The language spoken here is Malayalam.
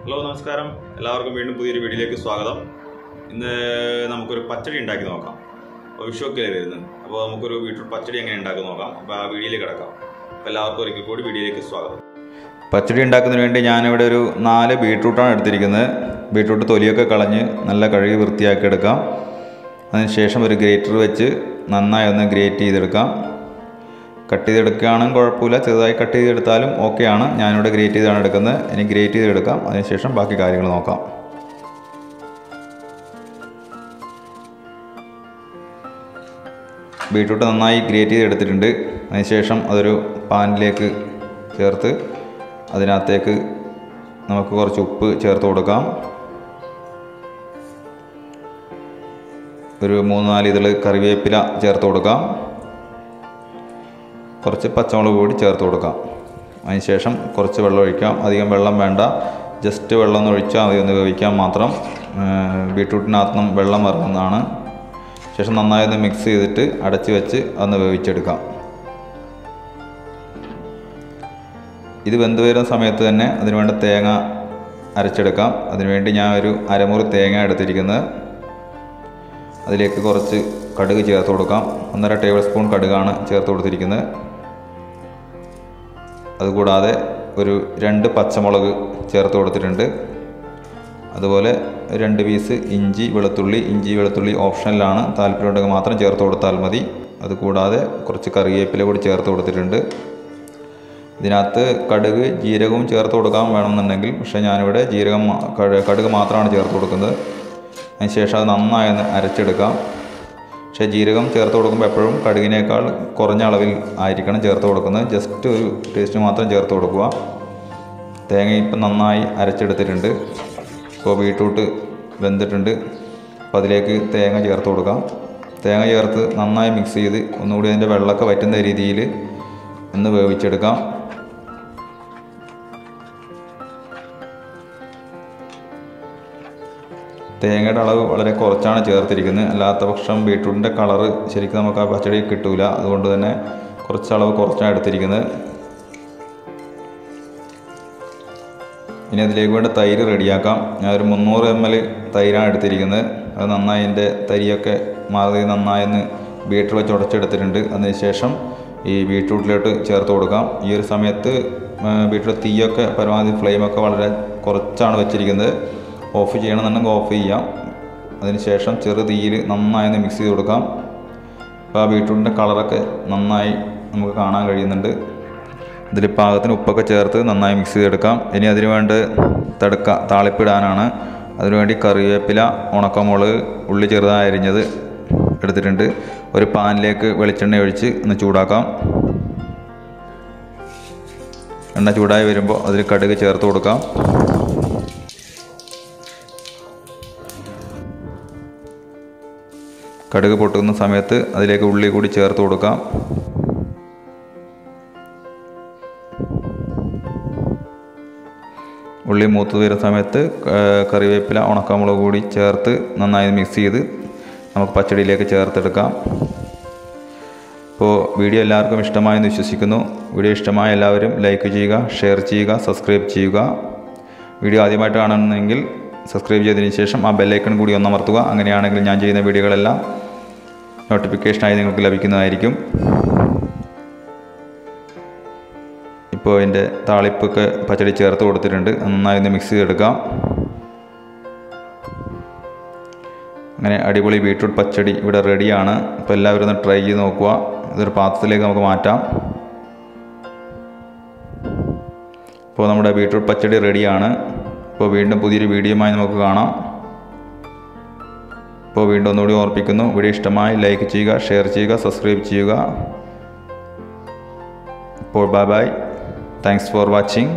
ഹലോ നമസ്കാരം, എല്ലാവർക്കും വീണ്ടും പുതിയൊരു വീഡിയോയിലേക്ക് സ്വാഗതം. ഇന്ന് നമുക്കൊരു പച്ചടി ഉണ്ടാക്കി നോക്കാം. അപ്പോൾ വിഷുവൊക്കെ വരുന്നത്, അപ്പോൾ നമുക്കൊരു ബീട്രൂട്ട് പച്ചടി എങ്ങനെ ഉണ്ടാക്കി നോക്കാം. അപ്പോൾ ആ വീഡിയോയിലേക്ക് കിടക്കാം. അപ്പോൾ എല്ലാവർക്കും ഒരിക്കൽ കൂടി വീഡിയോയിലേക്ക് സ്വാഗതം. പച്ചടി ഉണ്ടാക്കുന്നതിന് വേണ്ടി ഞാനിവിടെ ഒരു 4 ബീട്രൂട്ടാണ് എടുത്തിരിക്കുന്നത്. ബീട്രൂട്ട് തൊലിയൊക്കെ കളഞ്ഞ് നല്ല കഴുകി വൃത്തിയാക്കി എടുക്കാം. അതിനുശേഷം ഒരു ഗ്രേറ്റർ വെച്ച് നന്നായി ഒന്ന് ഗ്രേറ്റ് ചെയ്തെടുക്കാം. കട്ട് ചെയ്തെടുക്കുകയാണെങ്കിൽ കുഴപ്പമില്ല, ചെറുതായി കട്ട് ചെയ്തെടുത്താലും ഓക്കെയാണ്. ഞാനിവിടെ ഗ്രേറ്റ് ചെയ്താണ് എടുക്കുന്നത്. ഇനി ഗ്രേറ്റ് ചെയ്തെടുക്കാം, അതിനുശേഷം ബാക്കി കാര്യങ്ങൾ നോക്കാം. ബീട്രൂട്ട് നന്നായി ഗ്രേറ്റ് ചെയ്തെടുത്തിട്ടുണ്ട്. അതിനുശേഷം അതൊരു പാനിലേക്ക് ചേർത്ത് അതിനകത്തേക്ക് നമുക്ക് കുറച്ച് ഉപ്പ് ചേർത്ത് കൊടുക്കാം. ഒരു 3-4 ഇതൾ കറിവേപ്പില ചേർത്ത് കൊടുക്കാം. കുറച്ച് പച്ചമുളക് കൂടി ചേർത്ത് കൊടുക്കാം. അതിനുശേഷം കുറച്ച് വെള്ളം ഒഴിക്കാം. അധികം വെള്ളം വേണ്ട, ജസ്റ്റ് വെള്ളം ഒന്ന് ഒഴിച്ചാൽ മതി, ഒന്ന് വേവിക്കാൻ മാത്രം. ബീട്രൂട്ടിനകത്തുനിന്നും വെള്ളം ഇറങ്ങുന്നതാണ്. ശേഷം നന്നായി ഒന്ന് മിക്സ് ചെയ്തിട്ട് അടച്ച് വെച്ച് ഒന്ന് വേവിച്ചെടുക്കാം. ഇത് വെന്ത് വരുന്ന സമയത്ത് തന്നെ അതിനുവേണ്ട തേങ്ങ അരച്ചെടുക്കാം. അതിനുവേണ്ടി ഞാൻ ഒരു അരമുറി തേങ്ങ എടുത്തിരിക്കുന്നത്. അതിലേക്ക് കുറച്ച് കടുക് ചേർത്ത് കൊടുക്കാം. 1.5 ടേബിൾ സ്പൂൺ കടുകാണ് ചേർത്ത് കൊടുത്തിരിക്കുന്നത്. അതുകൂടാതെ ഒരു 2 പച്ചമുളക് ചേർത്ത് കൊടുത്തിട്ടുണ്ട്. അതുപോലെ 2 പീസ് ഇഞ്ചി വെളുത്തുള്ളി ഓപ്ഷനിലാണ്, താല്പര്യമുണ്ടെങ്കിൽ മാത്രം ചേർത്ത് കൊടുത്താൽ മതി. അതുകൂടാതെ കുറച്ച് കറിവേപ്പില കൂടി ചേർത്ത് കൊടുത്തിട്ടുണ്ട്. ഇതിനകത്ത് കടുക് ജീരകവും ചേർത്ത് കൊടുക്കാൻ വേണമെന്നുണ്ടെങ്കിൽ, പക്ഷേ ഞാനിവിടെ കടുക് മാത്രമാണ് ചേർത്ത് കൊടുക്കുന്നത്. അതിനുശേഷം അത് നന്നായി ഒന്ന് അരച്ചെടുക്കാം. പക്ഷേ ജീരകം ചേർത്ത് കൊടുക്കുമ്പോൾ എപ്പോഴും കടുകിനേക്കാൾ കുറഞ്ഞ അളവിൽ ആയിരിക്കണം ചേർത്ത് കൊടുക്കുന്നത്. ജസ്റ്റ് ഒരു ടേസ്റ്റ് മാത്രം ചേർത്ത് കൊടുക്കുക. തേങ്ങ ഇപ്പം നന്നായി അരച്ചെടുത്തിട്ടുണ്ട്. ഇപ്പോൾ ബീട്രൂട്ട് വെന്തിട്ടുണ്ട്. അപ്പോൾ അതിലേക്ക് തേങ്ങ ചേർത്ത് കൊടുക്കാം. തേങ്ങ ചേർത്ത് നന്നായി മിക്സ് ചെയ്ത് ഒന്നുകൂടി അതിൻ്റെ വെള്ളമൊക്കെ വറ്റുന്ന രീതിയിൽ ഒന്ന് വേവിച്ചെടുക്കാം. തേങ്ങയുടെ അളവ് വളരെ കുറച്ചാണ് ചേർത്തിരിക്കുന്നത്. അല്ലാത്ത പക്ഷം ബീട്രൂട്ടിൻ്റെ കളറ് ശരിക്കും നമുക്ക് ആ പച്ചടി കിട്ടൂല. അതുകൊണ്ട് തന്നെ കുറച്ച് അളവ് കുറച്ചാണ് എടുത്തിരിക്കുന്നത്. ഇനി അതിലേക്ക് വേണ്ട തൈര് റെഡിയാക്കാം. ഞാനൊരു 300 ml തൈരാണ് എടുത്തിരിക്കുന്നത്. അത് നന്നായി അതിൻ്റെ തരിയൊക്കെ മാറി നന്നായി ഒന്ന് ബീറ്റർ വെച്ച് ഉടച്ചെടുത്തിട്ടുണ്ട്. അതിനുശേഷം ഈ ബീട്രൂട്ടിലോട്ട് ചേർത്ത് കൊടുക്കാം. ഈ ഒരു സമയത്ത് ബീട്രൂട്ട് തീയൊക്കെ പരമാവധി ഫ്ലെയിമൊക്കെ വളരെ കുറച്ചാണ് വെച്ചിരിക്കുന്നത്. ഓഫ് ചെയ്യണമെന്നുണ്ടെങ്കിൽ ഓഫ് ചെയ്യാം. അതിനുശേഷം ചെറു തീയിൽ നന്നായി ഒന്ന് മിക്സ് ചെയ്ത് കൊടുക്കാം. അപ്പോൾ ആ ബീട്രൂട്ടിൻ്റെ കളറൊക്കെ നന്നായി നമുക്ക് കാണാൻ കഴിയുന്നുണ്ട്. ഇതിൽ പാകത്തിന് ഉപ്പൊക്കെ ചേർത്ത് നന്നായി മിക്സ് ചെയ്തെടുക്കാം. ഇനി അതിന് വേണ്ട താളിപ്പിടാനാണ്. അതിനുവേണ്ടി കറിവേപ്പില, ഉണക്കമുളക്, ഉള്ളി ചെറുതായി അരിഞ്ഞത് എടുത്തിട്ടുണ്ട്. ഒരു പാനിലേക്ക് വെളിച്ചെണ്ണ ഒഴിച്ച് ഒന്ന് ചൂടാക്കാം. എണ്ണ ചൂടായി വരുമ്പോൾ അതിൽ കടുക് ചേർത്ത് കൊടുക്കാം. കടുക് പൊട്ടുന്ന സമയത്ത് അതിലേക്ക് ഉള്ളി കൂടി ചേർത്ത് കൊടുക്കാം. ഉള്ളി മൂത്ത് വരുന്ന സമയത്ത് കറിവേപ്പില, ഉണക്കമുളക് കൂടി ചേർത്ത് നന്നായി മിക്സ് ചെയ്ത് നമുക്ക് പച്ചടിയിലേക്ക് ചേർത്തെടുക്കാം. അപ്പോൾ വീഡിയോ എല്ലാവർക്കും ഇഷ്ടമായെന്ന് വിശ്വസിക്കുന്നു. വീഡിയോ ഇഷ്ടമായ എല്ലാവരും ലൈക്ക് ചെയ്യുക, ഷെയർ ചെയ്യുക, സബ്സ്ക്രൈബ് ചെയ്യുക. വീഡിയോ ആദ്യമായിട്ട് കാണുന്നെങ്കിൽ സബ്സ്ക്രൈബ് ചെയ്തതിന് ശേഷം ആ ബെല്ലൈക്കൺ കൂടി ഒന്ന് അമർത്തുക. അങ്ങനെയാണെങ്കിൽ ഞാൻ ചെയ്യുന്ന വീഡിയോകളെല്ലാം നോട്ടിഫിക്കേഷനായി നിങ്ങൾക്ക് ലഭിക്കുന്നതായിരിക്കും. ഇപ്പോൾ അതിൻ്റെ താളിപ്പൊക്കെ പച്ചടി ചേർത്ത് കൊടുത്തിട്ടുണ്ട്. നന്നായി ഒന്ന് മിക്സ് ചെയ്തെടുക്കാം. അങ്ങനെ അടിപൊളി ബീട്രൂട്ട് പച്ചടി ഇവിടെ റെഡിയാണ്. അപ്പോൾ എല്ലാവരും ഒന്ന് ട്രൈ ചെയ്ത് നോക്കുക. ഇതൊരു പാത്രത്തിലേക്ക് നമുക്ക് മാറ്റാം. ഇപ്പോൾ നമ്മുടെ ബീട്രൂട്ട് പച്ചടി റെഡിയാണ്. അപ്പോൾ വീണ്ടും പുതിയൊരു വീഡിയോയുമായി നമുക്ക് കാണാം. അപ്പോൾ വീണ്ടും ഒന്നുകൂടി ഓർപ്പിക്കുന്നു, വീഡിയോ ഇഷ്ടമായി ലൈക്ക് ചെയ്യുക, ഷെയർ ചെയ്യുക, സബ്സ്ക്രൈബ് ചെയ്യുക. അപ്പോൾ bye bye. Thanks for watching.